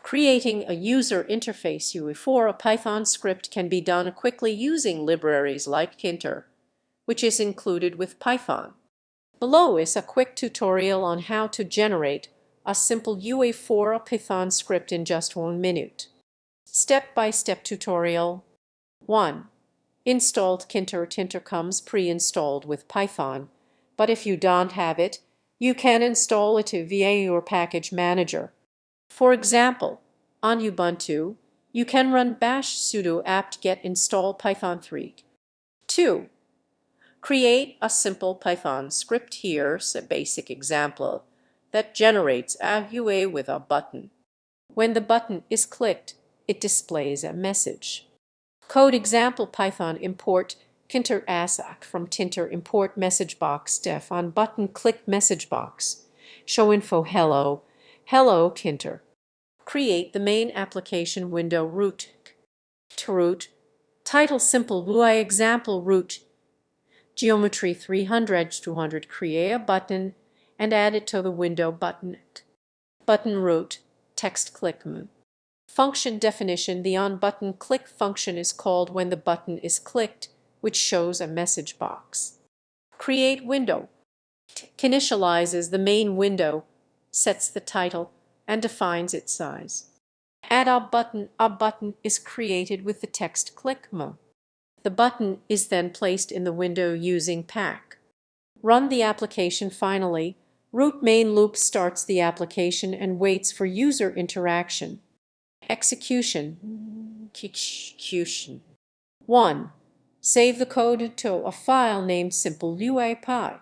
Creating a user interface UI for a Python script can be done quickly using libraries like tkinter, which is included with Python. Below is a quick tutorial on how to generate a simple UI for a Python script in just 1 minute. Step-by-step tutorial. 1. Install tkinter. Tkinter comes pre-installed with Python, but if you don't have it, you can install it via your package manager. For example, on Ubuntu, you can run bash sudo apt-get install python 3. 2. Create a simple Python script. Here's a basic example that generates a UI with a button. When the button is clicked, it displays a message. Code example: Python import tkinter async from tkinter import messagebox def on button click messagebox. Show info hello tkinter. Create the main application window root. Title simple UI example root. Geometry 300-200. Create a button and add it to the window button. Button root text click. Function definition: the on button click function is called when the button is clicked, which shows a message box. Create window. Initializes the main window, sets the title, and defines its size. Add a button. A button is created with the text click. The button is then placed in the window using pack. Run the application. Finally, root main loop starts the application and waits for user interaction. Execution. 1. Save the code to a file named simple-UI-py.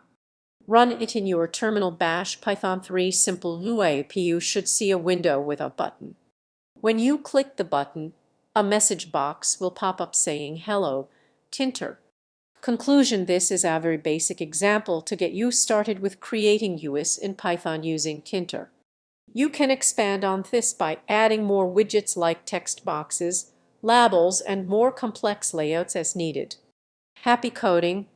Run it in your terminal. Bash python 3 simple-UI-py. You should see a window with a button. When you click the button, a message box will pop up saying hello tkinter. Conclusion: this is a very basic example to get you started with creating UIs in Python using tkinter. You can expand on this by adding more widgets like text boxes, labels, and more complex layouts as needed. Happy coding!